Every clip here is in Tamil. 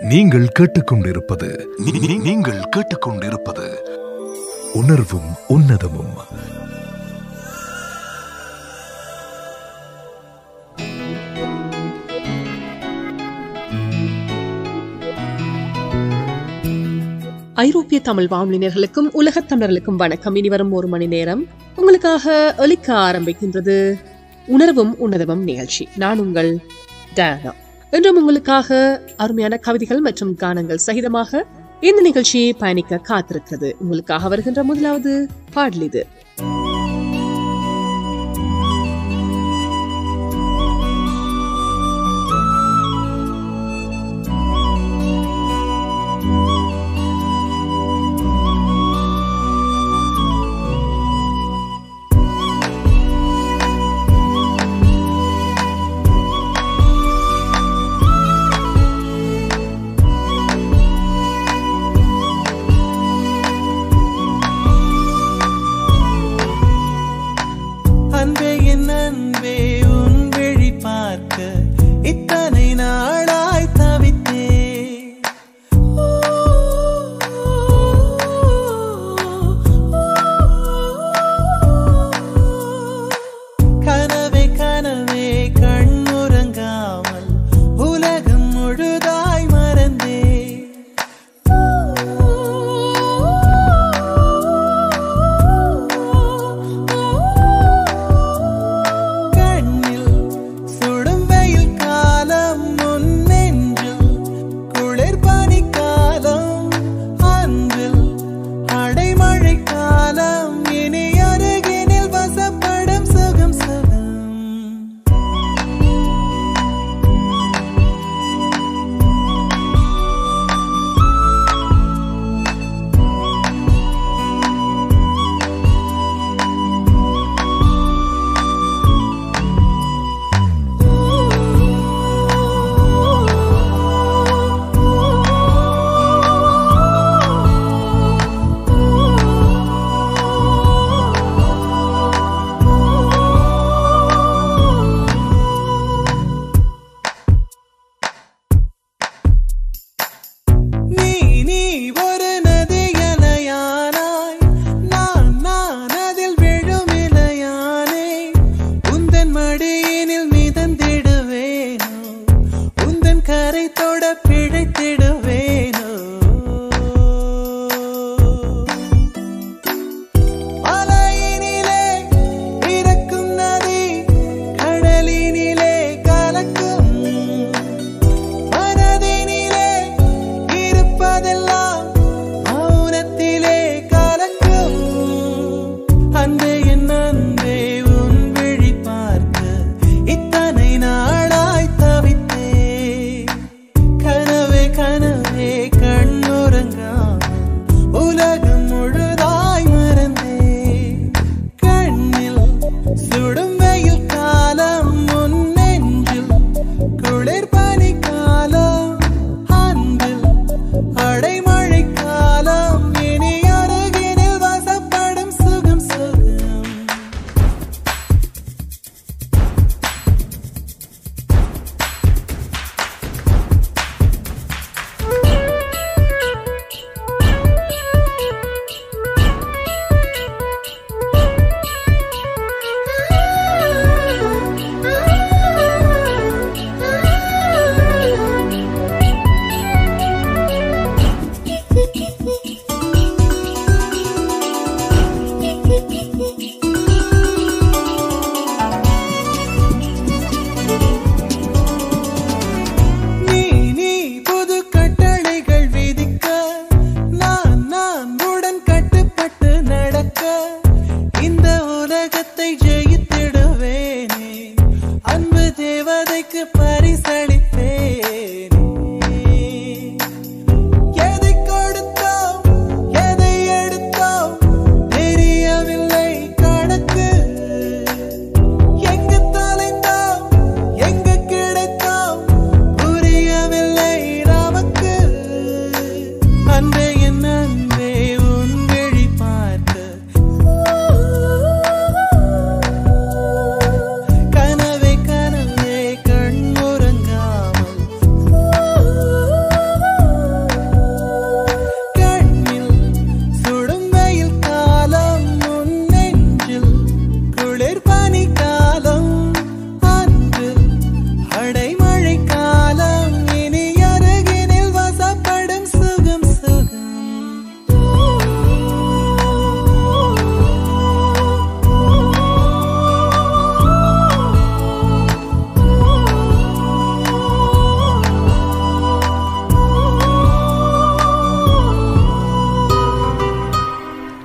நீங்கள் கேட்டுக்கொண்டிருப்பது நீங்கள் கேட்டுக்கொண்டிருப்பது உணர்வும் உன்னதமும். ஐரோப்பிய தமிழ் வானொலியினர்களுக்கும் உலகத் தமிழர்களுக்கும் வணக்கம். இனி வரும் ஒரு மணி நேரம் உங்களுக்காக ஒலிக்க ஆரம்பிக்கின்றது உணர்வும் உன்னதமும் நிகழ்ச்சி. நான் உங்கள் டயானா. இன்றும் உங்களுக்காக அருமையான கவிதைகள் மற்றும் கானங்கள் சகிதமாக இந்த நிகழ்ச்சி பயணிக்க காத்திருக்கிறது. உங்களுக்காக வருகின்ற முதலாவது பாடல் இது.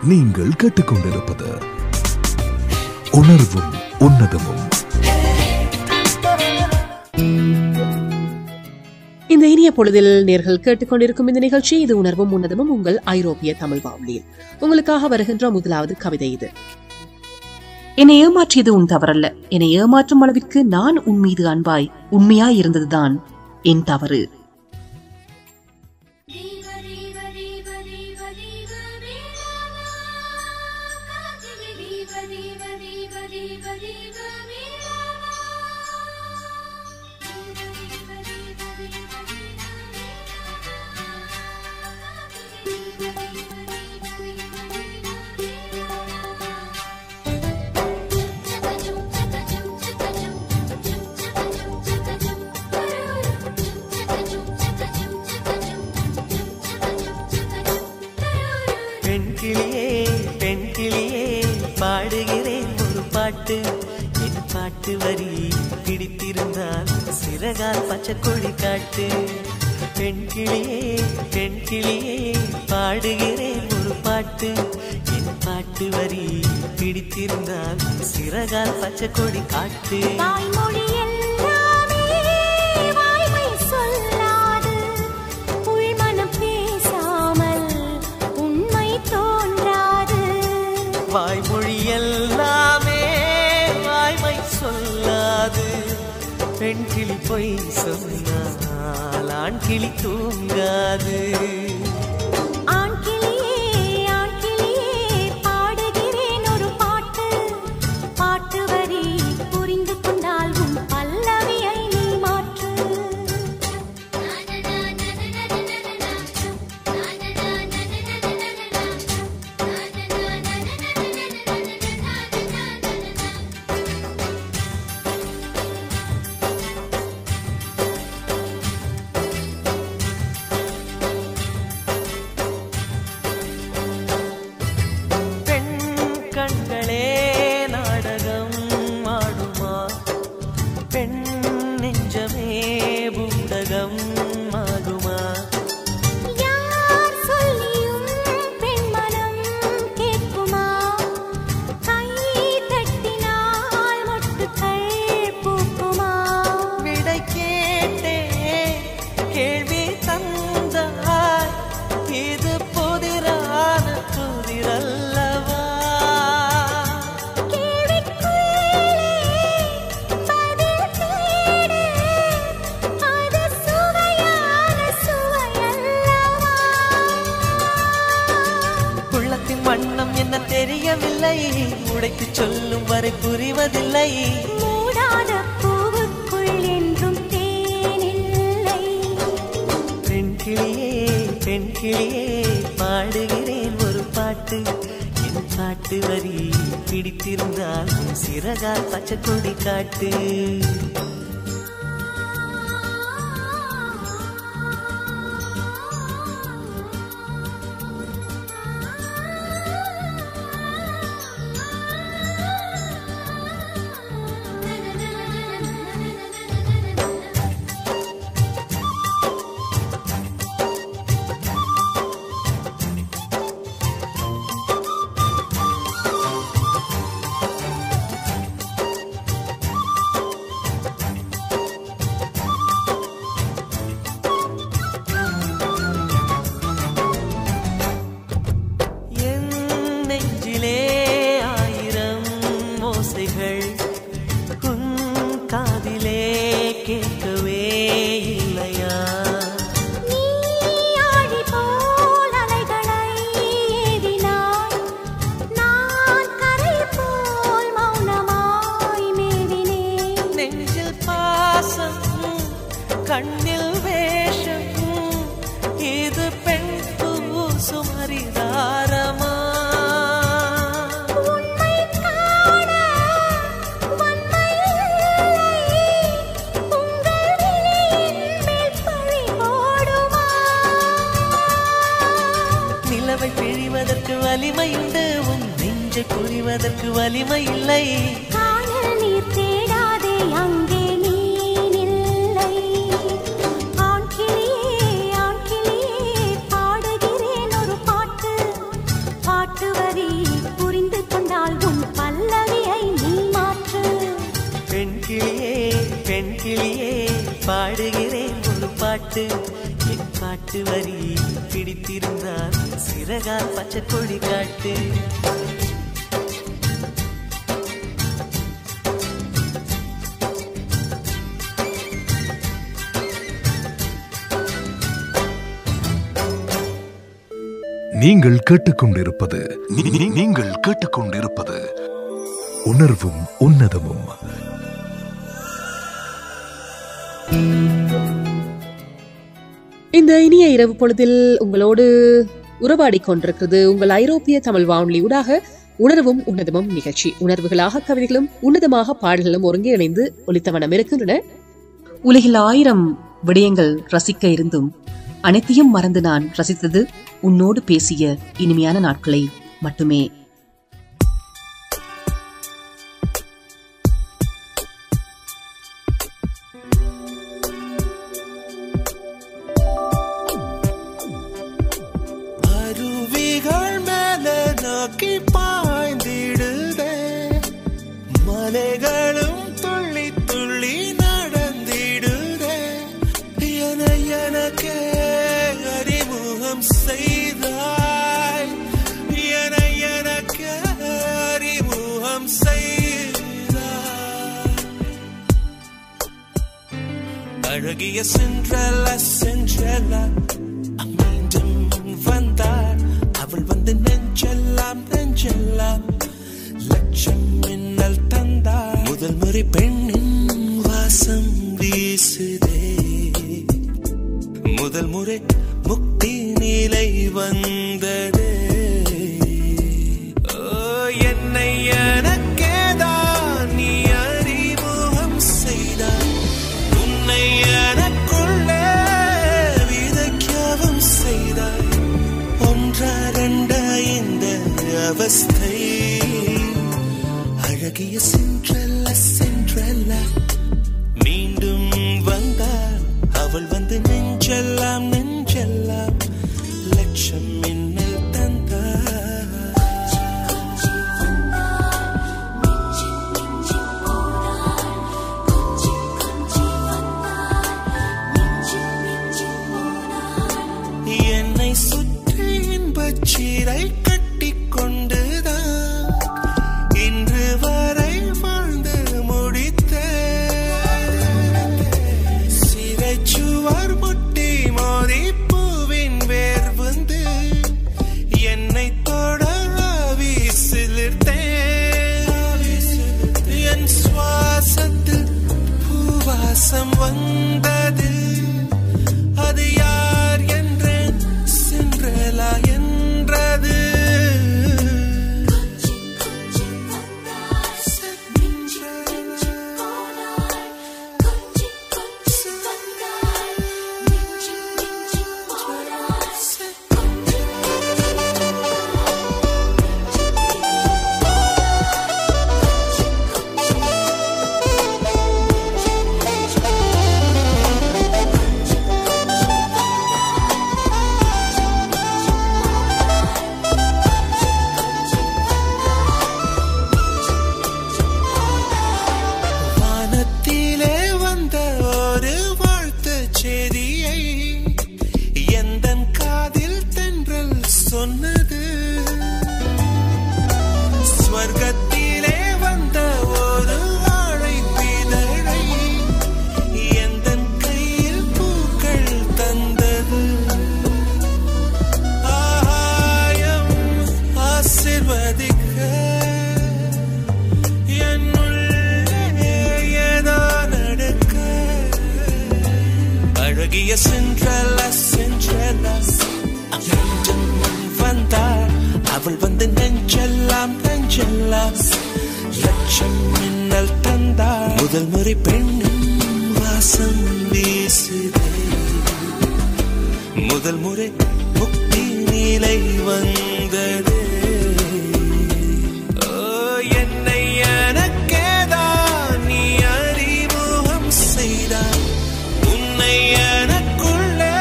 நீங்கள் கேட்டுக்கொண்டிருப்பது உணர்வும் உன்னதமும். இந்த இனிய பொழுதில் நேர்கள் கேட்டுக்கொண்டிருக்கும் இந்த நிகழ்ச்சி இது உணர்வும் உன்னதமும் உங்கள் ஐரோப்பிய தமிழ் வானொலியில் உங்களுக்காக வருகின்ற முதலாவது கவிதை இது. என்னை ஏமாற்றியது உன் தவறல்ல, என்னை ஏமாற்றும் அளவிற்கு நான் உன் மீது அன்பாய் உண்மையாய் இருந்ததுதான் என் தவறு. பெண் கிளியே பாடுகிறேன் ஒரு பாட்டு, என் பாட்டு வரி பிடித்திருந்தால் சிறகால் பச்சை கொடி காட்டு. பெண் கிளியே பாடுகிறேன் ஒரு பாட்டு, என் பாட்டு வரி பிடித்திருந்தால் சிறகால் பச்சை கொடி காட்டு. வாய்மொழி எல்லாமே வாய்மை சொல்லாது, பெண் கிளி பொய் சொன்னால் ஆண் கிளி தூங்காது. ஆண் கிளியே பாடுகிறேன் ஒரு பாட்டு, பாட்டு வரி புரிந்து கொண்டால் உன் பல்லவியை நீ மாற்று. கண்களே நாடகம் ஆடுமா, பெண் நெஞ்சமே பூடகம் ஆகுமா. யார் சொல்லியும் பெண் மனம் கேட்குமா, கை தட்டினால் மொட்டுக்கள் பூக்குமா. விடை கேட்டே கேள்வி தந்தாய், இது புதிரான புதிரல்லவா. வண்ணம் என்ன தெரியவில்லை, உடைத்து சொல்லும் வரை புரிவதில்லை. மூடாத பூவுக்குள் என்றும் தேனில்லை. பெண் கிளியே பாடுகிறேன் ஒரு பாட்டு, என் பாட்டு வரி பிடித்திருந்தால் சிறகால் பச்சை கொடி காட்டு. காதிலே கேட்கவே இல்லையா, நீ ஆழி போல் அலைகளை ஏவினாய், நான் கரை போல் மௌனமாய் மேவினேன். நெஞ்சில் பாசம் கண்ணில் வேஷம், இது பெண் பூசும் ஹரிதாரமா. பிழிவதற்கு வலிமையுண்டு, உன் நெஞ்சை புரிவதற்கு வலிமை இல்லை. காணல் நீர் தேடாதே அங்கே நீ இல்லை. ஆண் கிளியே பாடுகிறேன் ஒரு பாட்டு, பாட்டு வரி பாட்டு என் பாட்டு வரி பிடித்திருந்தால் சிறகால் பச்சை கொடி காட்டு. நீங்கள் கேட்டுக்கொண்டிருப்பது நீங்கள் கேட்டுக்கொண்டிருப்பது உணர்வும் உன்னதமும். இந்த இனிய இரவு பொழுதில் உங்களோடு உறவாடிக் கொண்டிருக்கிறது உங்கள் ஐரோப்பிய தமிழ் வானொலி ஊடாக உணர்வும் உன்னதமும் நிகழ்ச்சி. உணர்வுகளாக கவிதைகளும் உன்னதமாக பாடல்களும் ஒருங்கே இணைந்து ஒலித்தவனம் இருக்கின்றன. உலகில் 1000 விடயங்கள் ரசிக்க இருந்தும் அனைத்தையும் மறந்து நான் ரசித்தது உன்னோடு பேசிய இனிமையான நாட்களை மட்டுமே. அருவிகள் மேலே நோக்கி பாய்ந்திடுதே, மலைகளும் துள்ளி துள்ளி நடந்திடுதே, எனக்கு அறிமுகம் செய்தாய், எனக்கு அறிமுகம் செய்தாய். அழகிய சென்றலா சென்றலா மீண்டும் வந்தார், அவள் வந்து நெஞ்செல்லாம் நெஞ்செல்லாம் லட்சம் மின்னல் தந்தார். முதல் முறை பெண்ணின் வாசம் வீசுதே, முதல் முறை முக்தி நிலை வந்தது. என்னை எனக்கேதான் நீ அறிமுகம் செய்தாய், உன்னை எனக்குள்ளே விதைக்கவும் செய்தாய். ஒன்றா ரெண்டா இந்த அவஸ்தை, அழகிய சென்றல்ல சென்றல்ல மீண்டும் வந்தார், அவள் வந்து நெஞ்செல்லாம் நெஞ்செல்லாம் லட்சம் மின்னல் தந்தார். என்னை சுற்றி இன்பச்சீரை கட்டிக் கொண்டுதான் இன்று வரை வாழ்ந்து முடித்தேன். சிறைச்சுவர் முட்டி மோதி பூவின் வேர் வந்து என்னை தொட வீசிலிர்த்தேன். என் சுவாசத்தில் பூவாசம் வந்தது, அது யார் என்றேன் சென்றலா என்றது. வானத்திலே வந்த ஒரு வாழ்த்து செய்தியை எந்தன் காதில் தென்றல் சொன்னது. ஸ்வர்க்கத்திலே வந்த ஒரு அழைப்பிதழை எந்தன் கையில் பூக்கள் தந்தது. ஆகாயம் ஆசீர்வதிக்க அழகிய சென்றலா சென்றலா மீண்டும் வந்தார், அவள் வந்து நெஞ்செல்லாம் நெஞ்செல்லாம் லட்சம் மின்னல் தந்தார். முதல் முறை பெண்ணின் வாசம் வீசுதே, முதல் முறை முக்தி நிலை வந்தது. என்னை எனக்கேதான் நீ அறிமுகம் செய்தாய், உன்னை எனக்குள்ளே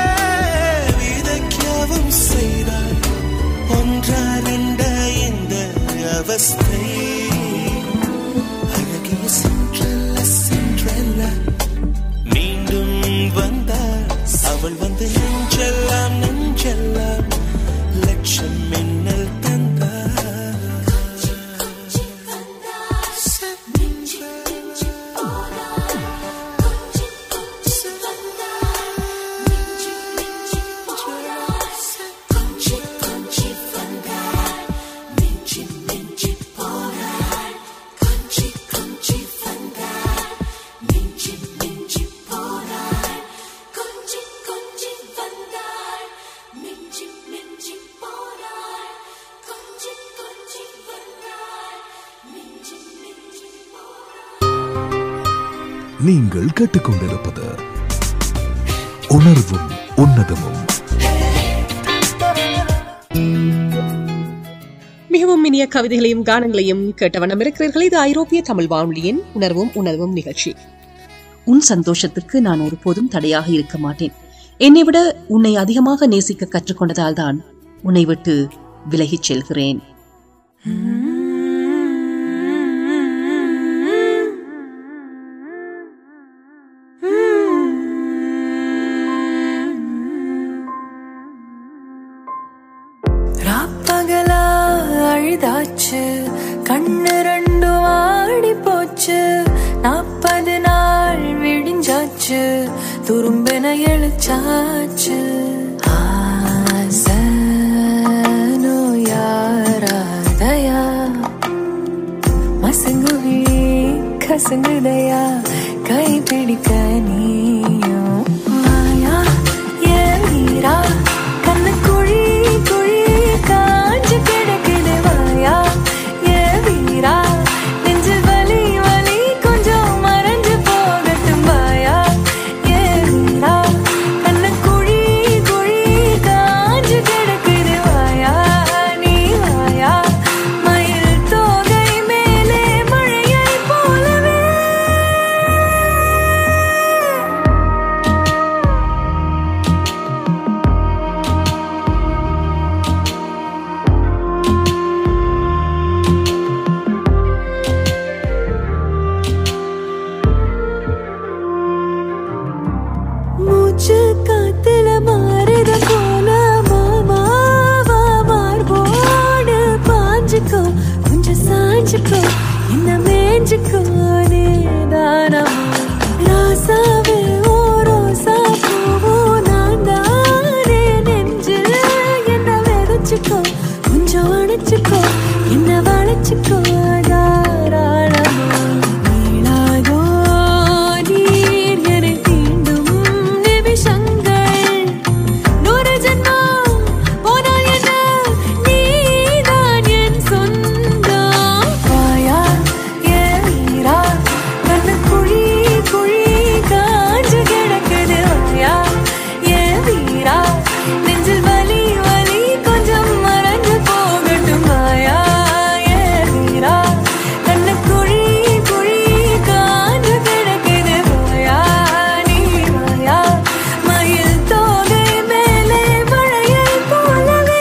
விதைக்கவும் செய்தாய். ஒன்றா ரெண்டா இந்த அவஸ்தை, அழகிய சென்றல்ல சென்றல்ல மீண்டும் வந்தார், அவள் நீங்கள் கேட்டுக்கொண்டிருப்பது உணர்வும் உன்னதமும். மிகவும் இனிய கவிதைகளையும் கானங்களையும் கேட்ட வண்ணம் இருக்கிறீர்கள். இது ஐரோப்பிய தமிழ் வானொலியின் உணர்வும் உணர்வும் நிகழ்ச்சி. உன் சந்தோஷத்திற்கு நான் ஒருபோதும் தடையாக இருக்க மாட்டேன். என்னை விட உன்னை அதிகமாக நேசிக்க கற்றுக்கொண்டதால் தான் உன்னை விட்டு விலகிச் செல்கிறேன். ராப்பகலா அழுதாச்சு, கண்ணு ரெண்டும் ஆடி போச்சு, 40 நாள் விடிஞ்சாச்சு, துரும்பென எழுச்சாச்சு. ஆசனோ யாராதயா, மசங்குவி கசங்குதையா, கை பிடிக்க நீயும் மாயா ஏரா, கண்ணு குழி குழி காஞ்சு கிடக்குது வாயா ஏ வீரா, நெஞ்சு வலி வலி கொஞ்சம் மறைஞ்சு போகட்டும் வாயா ஏ வீரா, கண்ணு குழி குழி காஞ்சு கிடக்குது வாயா நீ வாயா, மயில் தோகை மேலே மழையை போலவே. மூச்சு காத்துல மாறுத போல மாமாவா மார்போடு பாஞ்சுக்கோ, கொஞ்சம் சாஞ்சுக்கோ, என்ன மேஞ்சுக்கோ நீதானா ராசாவே ஓ ரோசா பூவோ, நான் தானே நெஞ்சில் என்ன விதைச்சுக்கோ, கொஞ்சம் அணைச்சுக்கோ, என்ன வளைச்சுக்கோ தாராளமா. நீளாதோ நீர் என்னை தீண்டும் நிமிஷங்கள், 100 ஜென்மம் போனால் என்ன, நீதான் என் சொந்தம் வாயா ஏ வீரா, கண்ணு குழி குழி காஞ்சு கிடக்குது வாயா ஏ வீரா, நெஞ்சில் வலி வலி கொஞ்சம் மறைஞ்சு போகட்டும் வாயா ஏ வீரா, கண்ணு குழி குழி காஞ்சு கிடக்குது வாயா நீ வாயா, மயில் தோகை மேலே மழையை போலவே.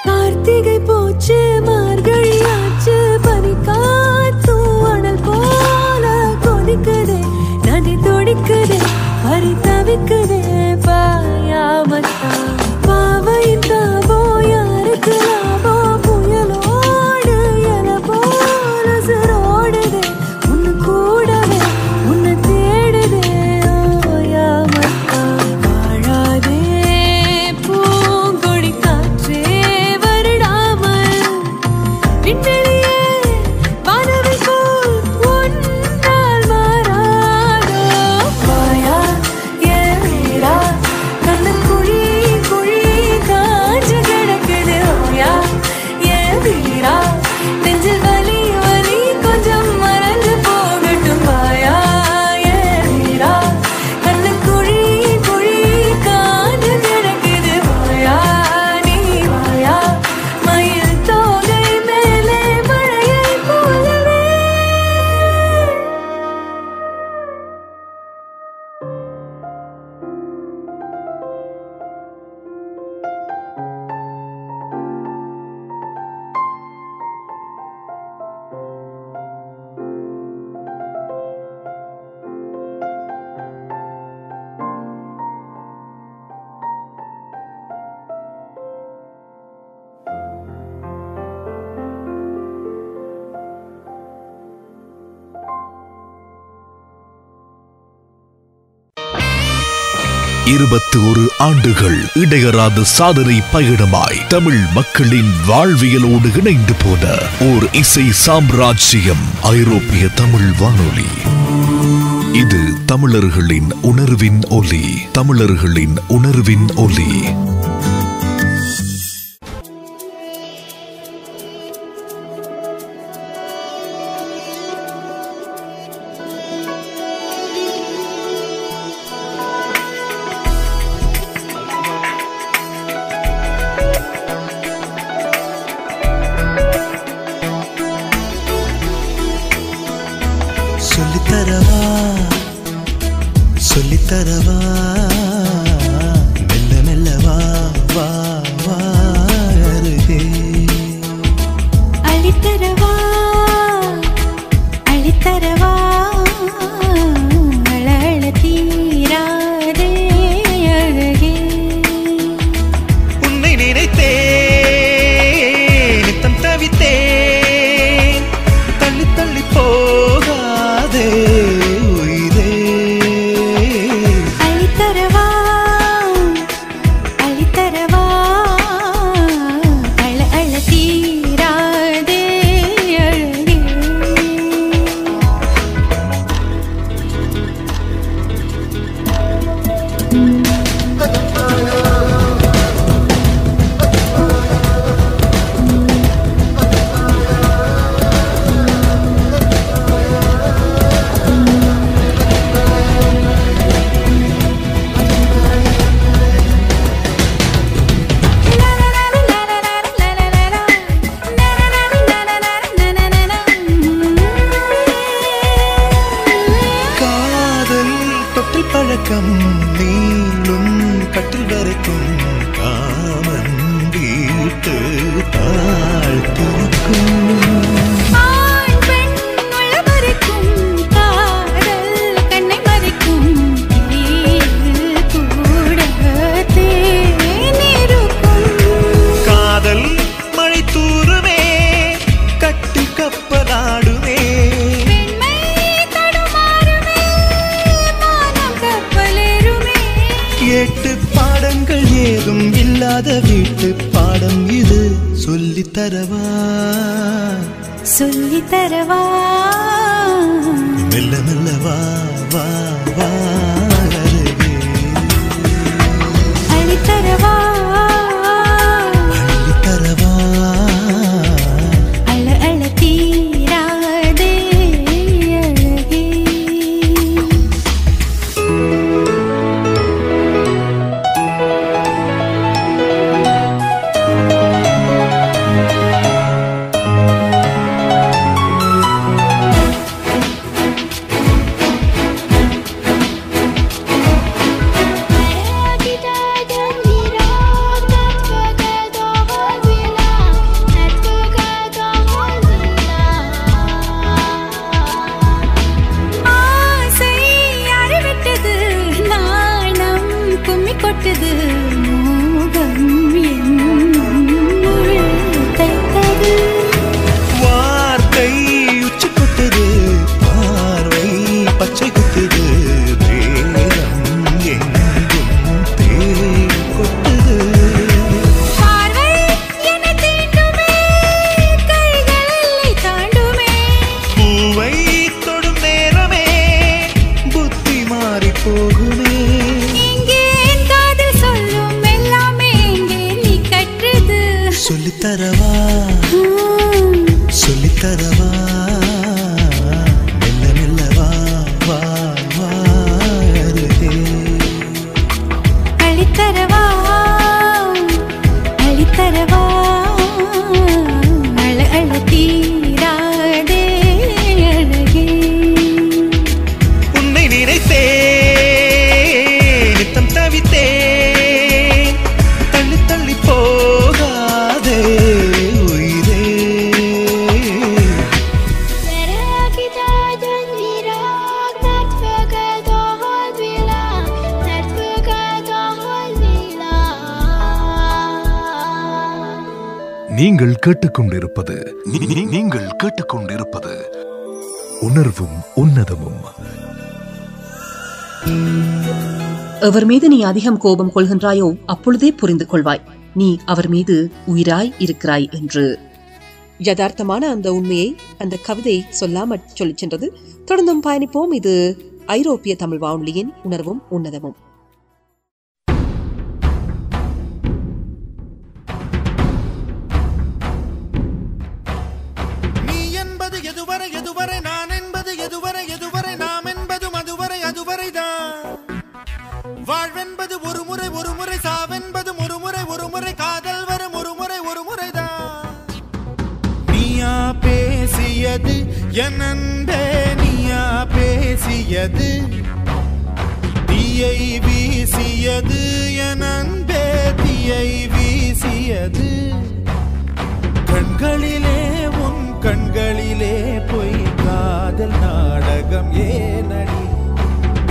கார்த்திகை போச்சு மார்கழி ஆச்சு, பனி காத்தும் அனல் போல கொதிக்குதே, நதி துடிக்குதே, பறி தவிக்குதே பாயாமத்தான். பாவையின் தாபோ யாருக்கு லாபோ, புயலோடு எல போல சிரோடுதே, உன்னு கூடவே உன்னை தேடுதே ஓயாமத்தான். வாழாதே பூங்கொடி காற்றே வருடாமல், 21 ஆண்டுகள் இடையறாத சாதனை பயணமாய் தமிழ் மக்களின் வாழ்வியலோடு இணைந்து போன ஓர் இசை சாம்ராஜ்யம் ஐரோப்பிய தமிழ் வானொலி. இது தமிழர்களின் உணர்வின் ஒலி. தமிழர்களின் உணர்வின் ஒலி. சொல்லித்தரவா மெல்ல மெல்ல வா வா வா அருகே. அளித்தரவா அளித்தரவா அழ அழ தீராதே அழகே. உன்னை நினைத்தேன் நித்தம் தவித்தேன் தள்ளி தள்ளி போகாதே உயிரே. அளித்தரவா அளித்தரவா அழ அழ தீராதே அழகே. காதல் தொட்டில் பழக்கம் நீளும் கட்டில் வரைக்கும் காமன் வீட்டு தாழ்த்திருக்கும். ஆண் பெண் உள்ள மறைக்கும் காதல் கண்ணை மறைக்கும் தீயில் கூட தேனிருக்கும். காதல் மழை தூருமே கட்டில் கப்பலாடுமே. பெண்மை தடுமாறுமே மானம் கப்பலேறுமே. எட்டு பாடங்கள் ஏதும் இல்லாத வீட்டு பாடம் இது. சொல்லித்தரவா சொல்லித்தரவா மெல்ல மெல்ல வா வா வா அருகே. அளித்தரவா அள்ளித்தரவா அழ அழ தீராதே அழகே. ஆசை அறிவிட்டது நாணம் கும்மி கொட்டது மோகம் என்னுள் தைத்தது. வார்த்தை உச்சி கொட்டது பார்வை பச்சை குத்துது நேரம் எங்கும் தேன் கொட்டது. பார்வை என்னை தீண்டுமே கைகளை தாண்டுமே. பூவை தொடும் நேரமே புத்தி மாறி போகுமே. இங்கே என் காதல் சொல்லும் எல்லாமே இங்கே நீ கற்றது. சொல்லித்தரவா சொல்லித்தரவா மெல்ல மெல்ல வா வா வா அருகே. அளித்தரவா அளித்தரவா அழ அழ தீராதே அழகே. உன்னை நினைத்தேன் நித்தம் தவித்தேன் தள்ளி தள்ளி போகாதே உயிரே. நீங்கள் கேட்டுக்கொண்டிருப்பது நீங்கள் கேட்டுக்கொண்டிருப்பது உணர்வும் உன்னதமும். எவர் மீது நீ அதிகம் கோபம் கொள்கின்றாயோ அப்பொழுதே புரிந்து கொள்வாய் நீ அவர் மீது உயிராய் இருக்கிறாய் என்று. யதார்த்தமான அந்த உண்மையை அந்த கவிதை சொல்லாமற் சொல்லிச் சென்றது. தொடர்ந்தும் பயணிப்போம். இது ஐரோப்பிய தமிழ் வானொலியின் உணர்வும் உன்னதமும். நீ என்பது எதுவரை எதுவரை, நான் என்பது எதுவரை எதுவரை, நாம் என்பது மதுவரை அதுவரைதான். வாழ்வென்பது ஒரு முறை ஒரு முறை, சாவென்பது ஒரு முறை ஒரு முறை, காதல் வரும் ஒரு முறை ஒரு முறைதான். நீயா பேசியது என் அன்பே, நீயா பேசியது, தீயை வீசியது என் அன்பே, தீயை வீசியது. கண்களிலே உன் கண்களிலே பொய் காதல் நாடகம் ஏனடி,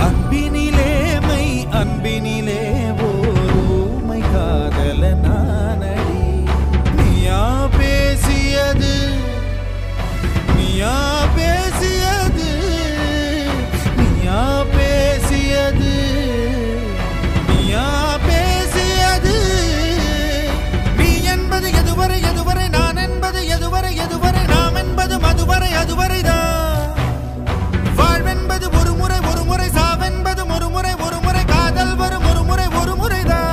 அன்பினிலே மை அன்பினிலே ஓருமை காதல நானடி. நீயா பேசியது, நீயா பேசியது, நீயா பேசியது, நீயா பேசியது. நீ என்பது எதுவரை எதுவரை, நான் என்பது எதுவரை எதுவரை, நாம் என்பது மதுவரை அதுவரைதான். வாழ்வென்பது ஒரு முறை ஒரு முறை, சாவென்பது ஒரு முறை ஒரு முறை, காதல் வரும் ஒரு முறை ஒரு முறைதான்.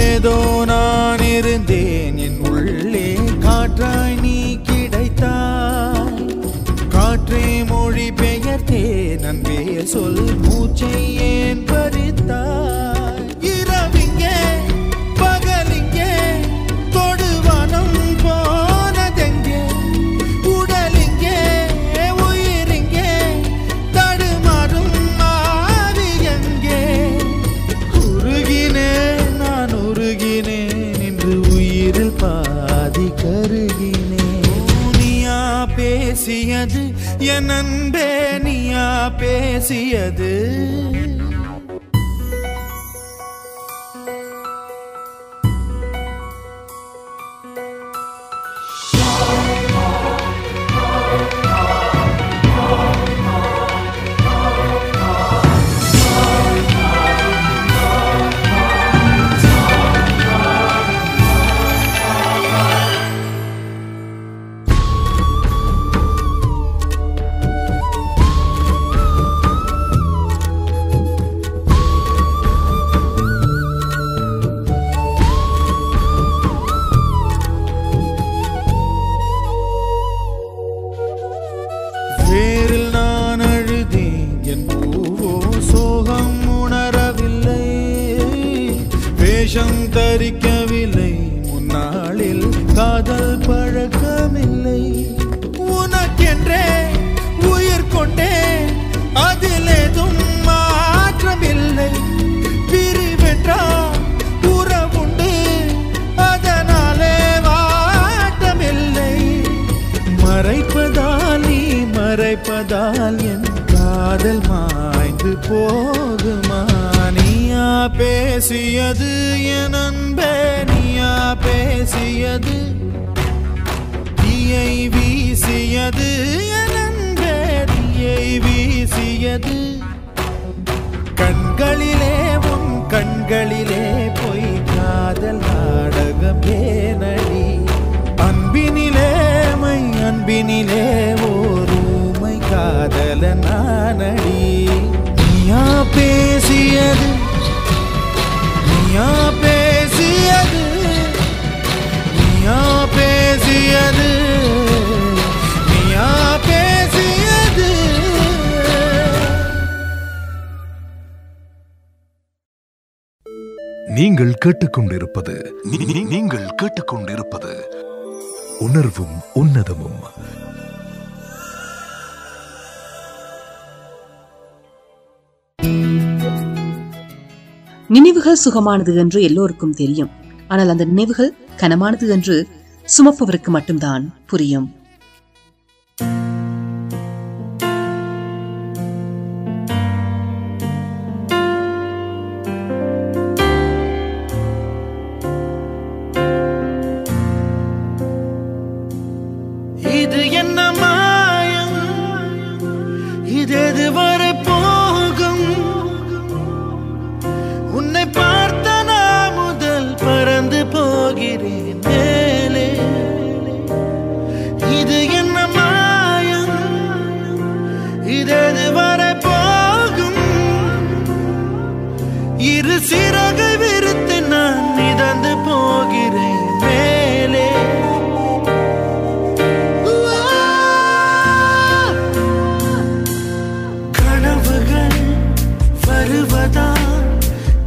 ஏதோ நான் இருந்தேன் என் உள்ளே, காற்றாய் நீ கிடைத்தாய். காற்றே மொழி பெயர்த்தேன் அன்பே சொல், மூச்சை ஏன் பறித்தாய். இரவிங்கே பகலிங்கே தொடுவானம் போனதெங்கே, உடலிங்கே உயிரிங்கே தடுமாறும் ஆவி எங்கே. உருகினேன் நான் உருகினேன் என்று உயிரில் பாதி கருகினேன். நீயா பேசியது என் அன்பே, நீயா பேசியது. வேரில் நான் அழுதேன் என் பூவோ சோகம் உணரவில்லை, வேஷம் தரிக்கவில்லை, முன்னாளில் காதல் பழக்கமில்லை. உனக்கென்றே உயிர் கொண்டேன் அதில் ஏதும் மாற்றமில்லை. பிரிவென்றால் உறவுண்டு அதனாலே வாட்டமில்லை. மறைப்பதால் நீ மறைப்பதால் என் காதல் மாய்ந்து போகுமா. நீயா பேசியது என் அன்பே, நீயா பேசியது, தீயை வீசியது என் அன்பே, தீயை வீசியது. கண்களிலே உன் கண்களிலே பொய் காதல் நாடகம் ஏனடி, அன்பினிலே மை அன்பினிலே ஓருமை காதல நானடி. நீயா பேசியது, நீயா பேசியது, நீயா பேசியது, நீயா பேசியது. நீங்கள் கேட்டுக்கொண்டிருப்பது நீங்கள் கேட்டுக்கொண்டிருப்பது உணர்வும் உன்னதமும். நினைவுகள் சுகமானது என்று எல்லோருக்கும் தெரியும். ஆனால் அந்த நினைவுகள் கனமானது என்று சுமப்பவருக்கு மட்டும்தான் புரியும். இது என்ன மாயம், இது எதுவரை போகும்? உன்னை பார்த்த நான் முதல் பறந்து போகிறேன் மேலே. இது என்ன மாயம், இது எதுவரை போகும்? இரு சிறகை விரித்து நான் மிதந்து போகிறேன் மேலே.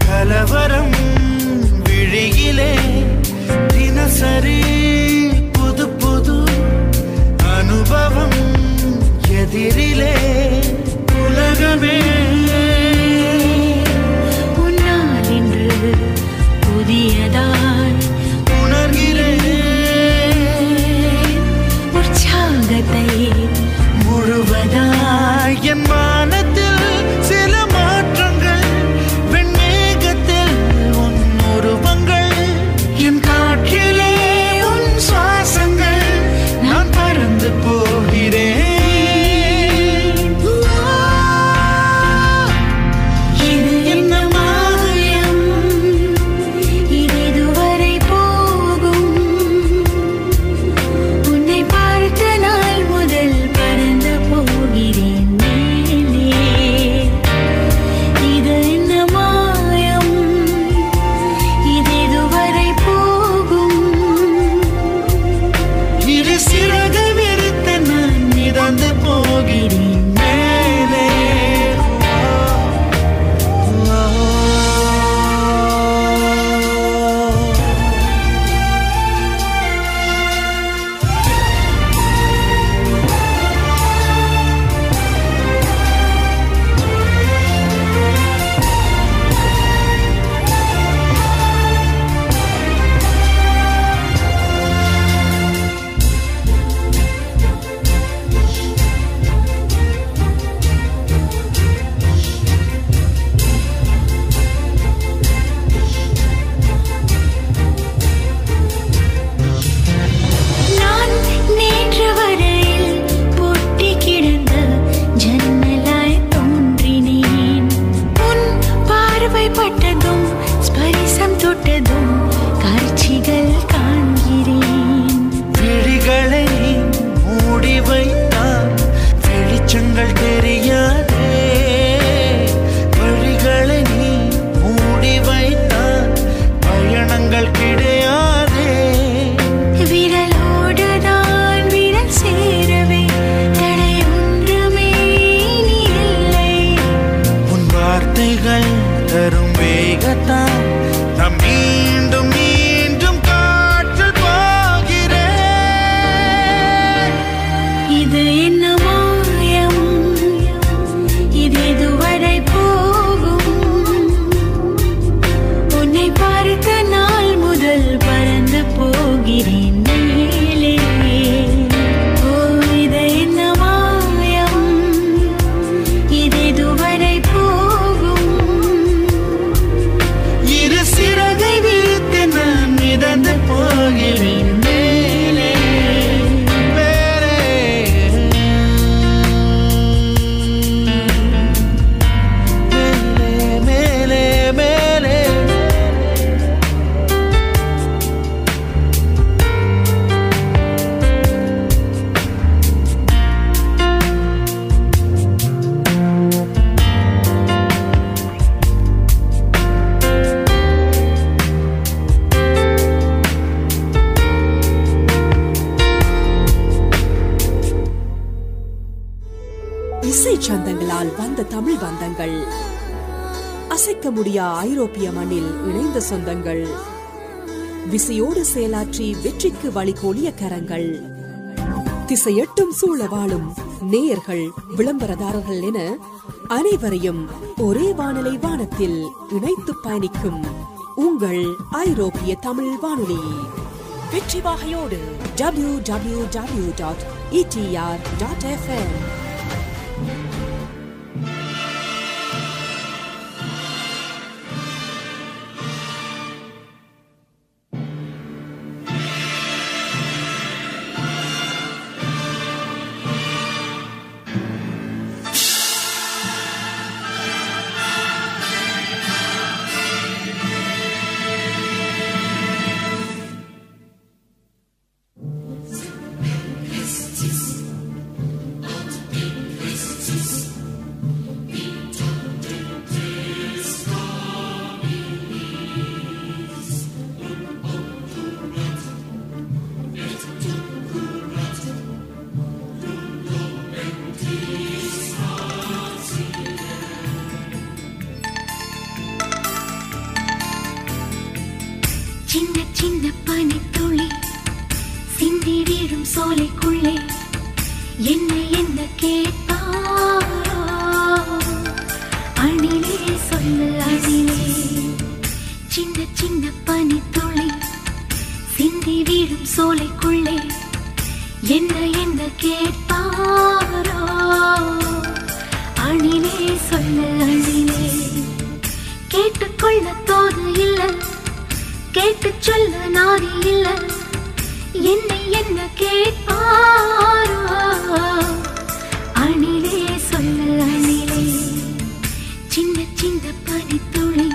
கலவரம் விழியிலே தினசரி புது புது அனுபவம் எதிரிலே. உலகமே உன்னால் இன்று புதியதாய் உணர்கிறேன். உற்சாகத்தை முழுவதாய் என் வானத்தில் சில மாற்றங்கள், வெண்மேகத்தில் உன் உருவங்கள், என் காற்றிலே உன் சுவாசங்கள். நான் பறந்து போகிறேன். இது என்ன மாயம், இது இதுவரை போகும்? உன்னை பார்த்த நாள் முதல் பறந்து போகிறேன் மேலே. இது என்ன மாயம், இது இதுவரை போகும்? இரு சிறகு விரித்த நான் மிதந்து போகிறேன் மேலே. நான் நேற்று வரையில் பொட்டி கிடந்த ஜன்னலாய் தோன்றினேன். உன் பார்வை பட்டதும் ஸ்பரிசம் தொட்டதும் காட்சிகள் காண்கிறேன். விழிகளை மூடி வைத்தால் வெளிச்சங்கள் தெரியாதே. வழிகளை நீ மூடி வைத்தால் பயணங்கள் கிடையாதே. விரலோடுதான் விரல் சேரவே தடை ஒன்றுமே இனி இல்லை. உன் வார்த்தைகள் தரும் வேகத்தான் நாம் மீண்டும் மீண்டும் காற்று போகிறேன். இது என்ன மாயம், இது இதுவரை போகும்? உன்னை பார்த்த நாள் முதல் பறந்து போகிறேன் மேலே. ஓ, இது என்ன மாயம், இது இதுவரை போகும்? இரு சிறகை விரித்து நான் மிதந்து போகிறேன் மேலே மேலே. மேலே மேலே மேலே. இசை சந்தங்களால் வந்த தமிழ் பந்தங்கள், அசைக்க முடியா ஐரோப்பிய மண்ணில் இணைந்த சொந்தங்கள், விசையோடு செயலாற்றி வெற்றிக்கு வழிகோலிய கரங்கள். திசையெட்டும் சூழ வாழும் நேயர்கள், விளம்பரதாரர்கள் என அனைவரையும் ஒரே வானலை வானத்தில் இணைத்து பயணிக்கும் உங்கள் ஐரோப்பிய தமிழ் வானொலி. வெற்றி வாகையோடு www.etr.fm. சின்ன சின்ன பனித்துளி சிந்தி வீழும் சோலைக்குள்ளே என்ன என்ன கேட்பாரோ அணிலே சொல்லு அணிலே. சின்ன சின்ன பனித்துளி சிந்தி வீழும் சோலைக்குள்ளே என்ன என்ன கேட்பாரோ அணிலே சொல்லு அணிலே. கேட்டுக்கொள்ள தோது இல்லை, கேட்டு சொல்ல நாதி இல்ல, என்னை என்ன கேட்பாரோ அணிலே சொல்லு அணிலே. சின்ன சின்ன பனித்துளி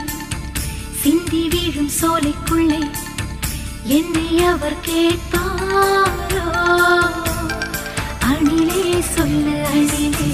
சிந்தி வீழும் சோலைக்குள்ளே என்னை அவர் கேட்பாரோ அணிலே சொல்லு அணிலே.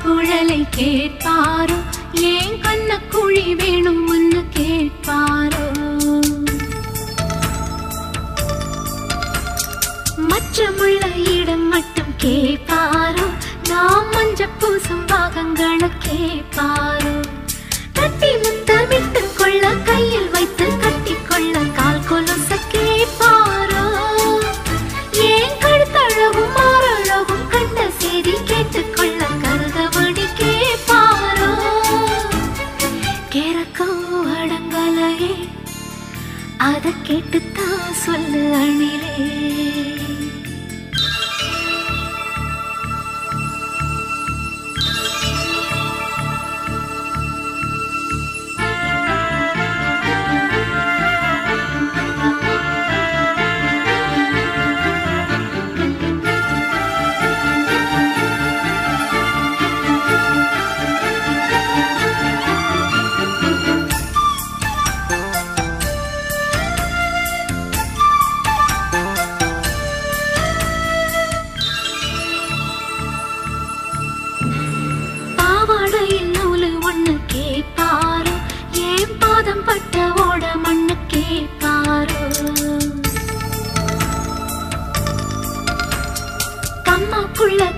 குழலை கேட்பாரோ ஏன் கண்ண குழி வேணும் ஒன்னு கேட்பாரோ. மச்சமுள்ள இடம் மட்டும் கேட்பாரோ நாம் மஞ்ச பூசும் பாகங்களை கேட்பாரோ. கட்டி முத்தமிட்டு கொள்ள கையில் வைத்து கட்டிக்கொள்ள கால் கொலுச கேட்பாரோ. ஏன் கழுத்தழகும் மாறழகும் கண்ட செய்தி கேட்டுக்கொள்ள கருதவடி கேட்பாரோ. கேரக்கோ அடங்கலையே அத கேட்டுத்தான் சொல்லு அணிலே.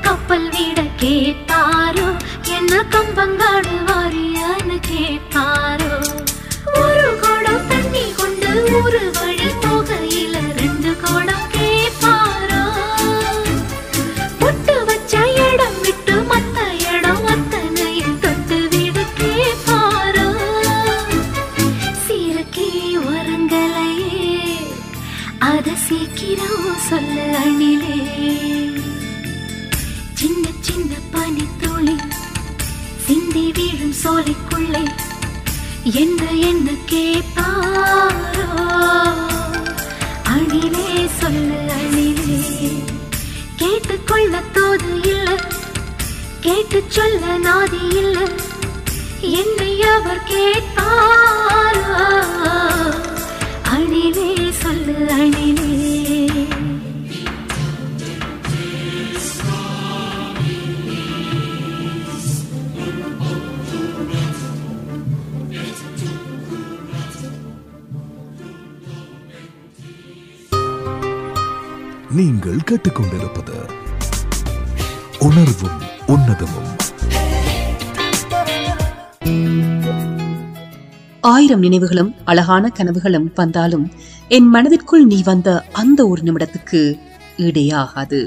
கப்பல் வீட கேட்பாரோ என்ன கம்பங்காடு வாரியான்னு கேட்பாரோ. ஒரு குடம் தண்ணி கொண்டு ஒரு வழி போகையில 2 குடம் கேட்பாரோ. பொட்டு வச்ச இடம் விட்டு மத்த இடம் அத்தனையும் தொட்டு வீடு கேட்பாரோ. சீரக்கே வரங்களையே அத சீக்கிரம் சொல்லு அணிலே. சின்ன சின்ன பனித்துளி சிந்தி வீழும் சோலைக்குள்ளே என்ன என்ன கேட்பாரோ அணிலே சொல்லு அணிலே. கேட்டுக்கொள்ள தோது இல்ல, கேட்டு சொல்ல நாதி இல்ல, என்னை அவர் கேட்பாரோ அணிலே சொல்லு அணிலே நீங்கள் கேட்டுக்கொண்டிருப்பது உணர்வும் உன்னதமும். 1000 நினைவுகளும் அழகான கனவுகளும் வந்தாலும் என் மனதிற்குள் நீ வந்த அந்த ஒரு நிமிடத்துக்கு ஈடேயாகாது.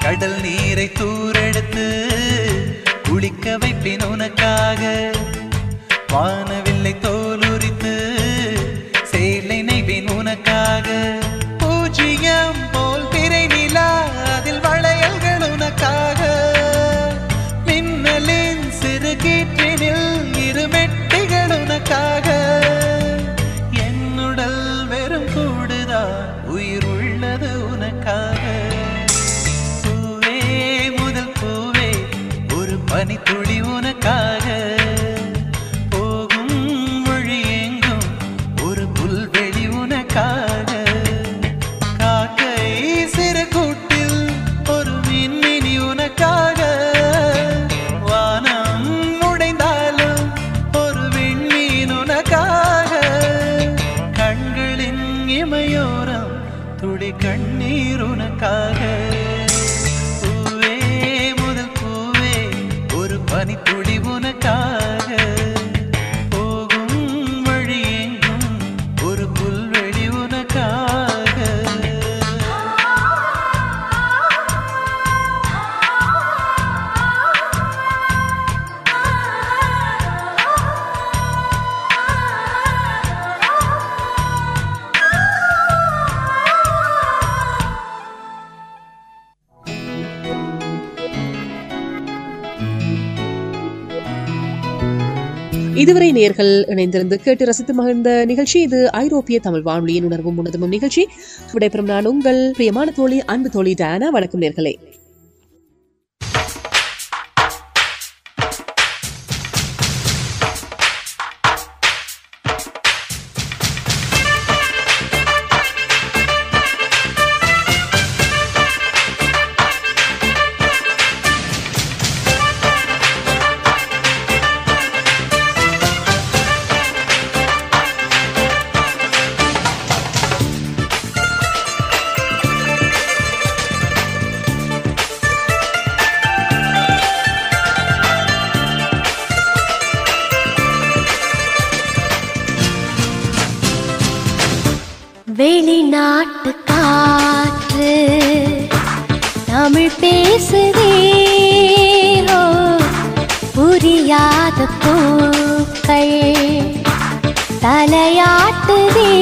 கடல் நீரை தூரெடுத்து குளிக்க வைப்பேன் உனக்காக, வானவில்லை தோலுரித்து சேலை நெய்வேன் உனக்காக, பூஜ்ஜியம் போல் பிறை நிலா அதில் வளையல்கள் உனக்காக, மின்னலின் சிறு கீற்றினில் இருமெட்டிகள் உனக்காக, என்னுடல் வெறும் கூடுதான் உயிர் உள்ளது உனக்காக. பனித்துளி உனக்காக, போகும் வழி எங்கும் ஒரு புல்வெளி உனக்காக, காக்கை சிறு கூட்டில் ஒரு மின்மினி உனக்காக, வானம் உடைந்தாலும் ஒரு விண்மீன் உனக்காக, கண்களின் இமையோரம் துளி கண்ணீர் உனக்காக. பனித்துளி உனக்காக, போகும் வழி எங்கும் ஒரு புல்வெளி உனக்காக. இதுவரை நேர்கள் இணைந்திருந்து கேட்டு ரசித்து மகிழ்ந்த நிகழ்ச்சி இது ஐரோப்பிய தமிழ் வானொலியின் உணர்வும் உணர்வும் நிகழ்ச்சி. விடைபெறும் நான் உங்கள் பிரியமான தோழி, அன்பு தோழி டயானா. வணக்கம் நேர்களே. வெளிநாட்டு காற்று தமிழ் பேசுதே, புரியாத பூக்கள் தலையாட்டுதே,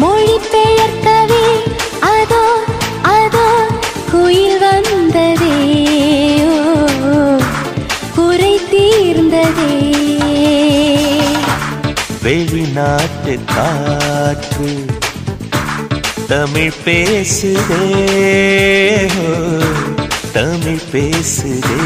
மொழி பெயர்க்கவே அதோ அதோ குயில் வந்ததே, குறை தீர்ந்ததே. வெளிநாட்டு காற்று தமிழ் பேசுதே, தமிழ் பேசுதே.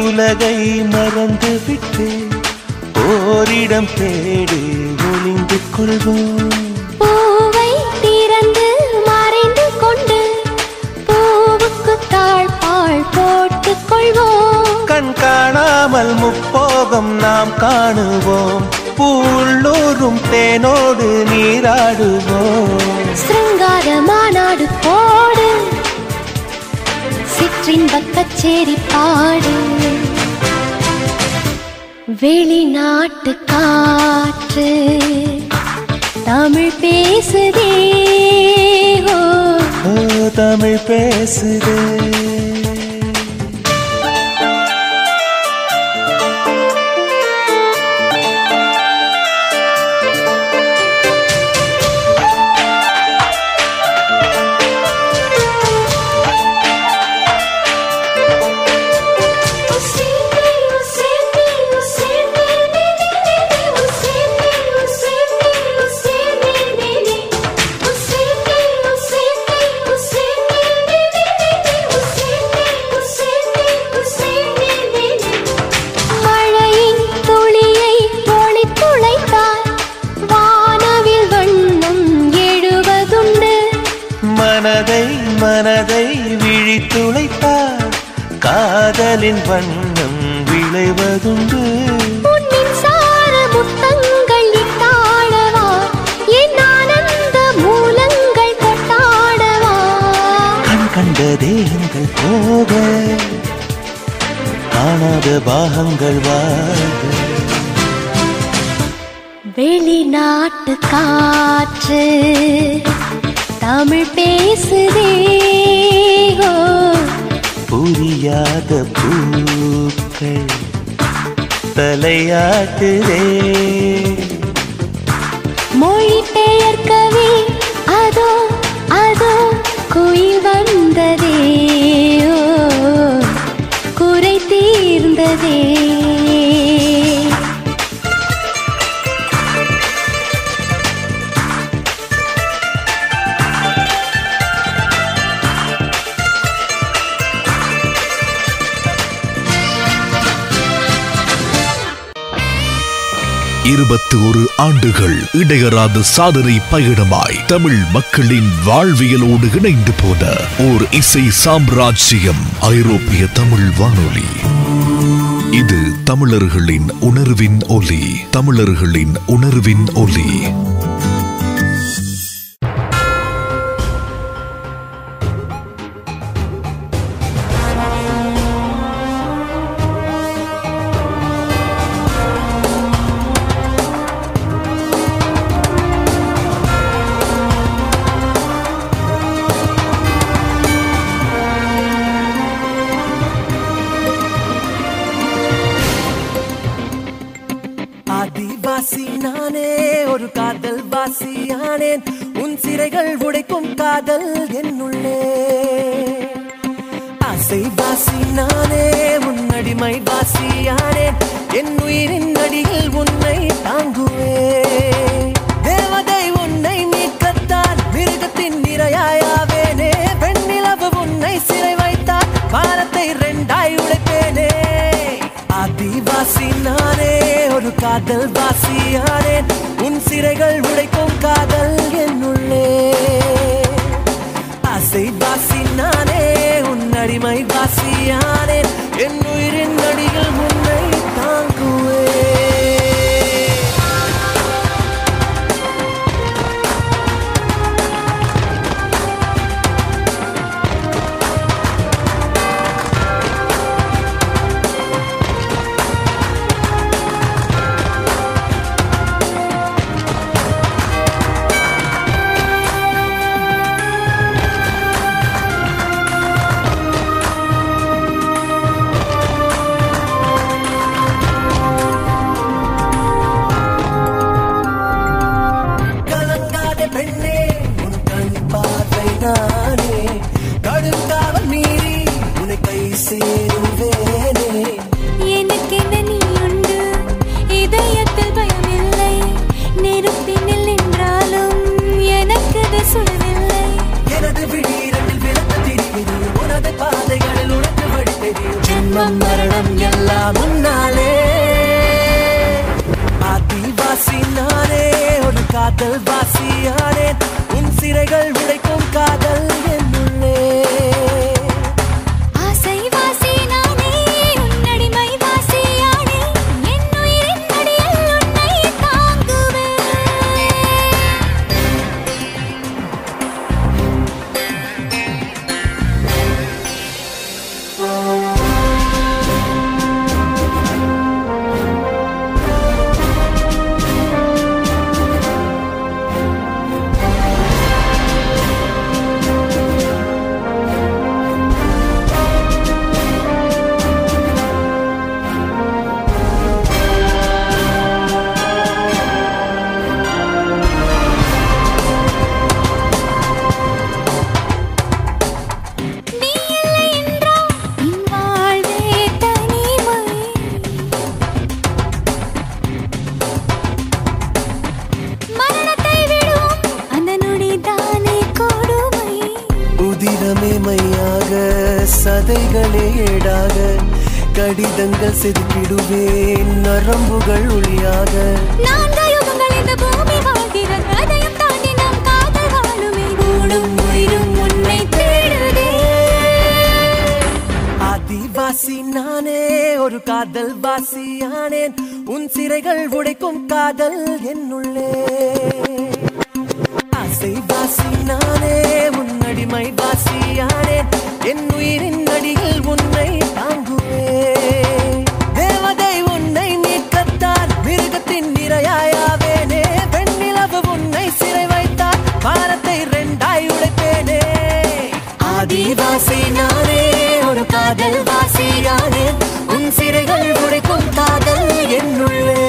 உலகை மறந்து விட்டு ஓரிடம் தேடி ஒளிந்து கொள்வோம். பூவை திறந்து மறைந்து கொண்டு பூவுக்கு தாழ்பாள் போட்டுக் கொள்வோம். கண் காணாமல் முப்போகம் நாம் காணுவோம், பூள்ளூரும் தேனோடு நீராடுவோம். சிருங்கார மாநாடு போடு, சிற்றின்பக் கச்சேரி பாடு. வெளிநாட்டு காற்று தமிழ் பேசுதே, தமிழ் பேசுதே. மனதை விழித்துளைத்தார் காதலின் வண்ணம் விளைவதுண்டு. மின்சார முத்தங்கள் இட்டாடவா, என் ஆனந்த மூலங்கள் கொட்டாடவா. கண் கண்ட தேகங்கள் போக காணாத பாகங்கள் வாக. வெளிநாட்டு காற்று தமிழ் பேசுதே, புரியாத பூக்கள் தலையாட்டுதே, மொழி பெயர்க்கவே அதோ அதோ குயில் வந்ததே, குறை தீர்ந்ததே. ஆண்டுகள் இடையறாத சாதனை பயணமாய் தமிழ் மக்களின் வாழ்வியலோடு இணைந்து போன ஓர் இசை சாம்ராஜ்யம் ஐரோப்பிய தமிழ் வானொலி. இது தமிழர்களின் உணர்வின் ஒலி. தமிழர்களின் உணர்வின் ஒலி. ஆதிவாசி நானே ஒரு காதல் வாசியானேன் உன் சிறைகள் உடைக்கும் காதல் என்னுள்ளே ஆசை வாசி நானே உன் அடிமை வாசியானேன் என் உயிரின் அடியில் உன்னை தாங்குவே தேவதை உன்னை மீட்கத்தான் மிருகத்தின் நிறையாயாவேனே பெண்ணிலவு உன்னை சிறை வைத்தால் வானத்தை ரெண்டாய் உடைப்பேனே ஆதிவாசி நானே ஒரு காதல் வாசியானேன் உன் சிறைகள் உடைக்கும் காதல் என்னுள்ளே ஆசை வாசி நானே உன் அடிமை வாசியானேன் என் உயிரின் அடியில் உன்னை தாங்குவே மரணம் எல்லாம் முன்னாலே ஆதிவாசி நானே ஒரு காதல் வாசியானேன் உன் சிறைகள் உடைக்கும் காதல் என்னுள்ளே ஆசை வாசி நானே உன் அடிமை வாசியானேன் என் உயிரின் அடியில் உன்னை தாங்குவேன் சதைகளே ஏடாக கடிதங்கள் செதுக்கிடுவேன் நரம்புகள் ஒளியாக நான்காயுகங்கள் இந்த பூமி வாழ்கிறது அதையும் தாண்டி நம் காதல் வாழுமே கூடும் உயிரும் உன்னை தேடுதே ஆதிவாசி நானே ஒரு காதல் வாசியானேன் உன் சிறைகள் உடைக்கும் காதல் என்னுள்ளே ஆசை வாசி நானே உன் அடிமை வாசியானேன் என் உயிரின் அடியில் உன்னை தாங்குவே தேவதை உன்னை மீட்கத்தான் மிருகத்தின் நிறையாயாவேனே பெண்ணிலவு உன்னை சிறை வைத்தால் வானத்தை ரெண்டாய் உடைப்பேனே ஆதிவாசி நானே ஒரு காதல் வாசியானேன் உன் சிறைகள் உடைக்கும் காதல் என்னுள்ளே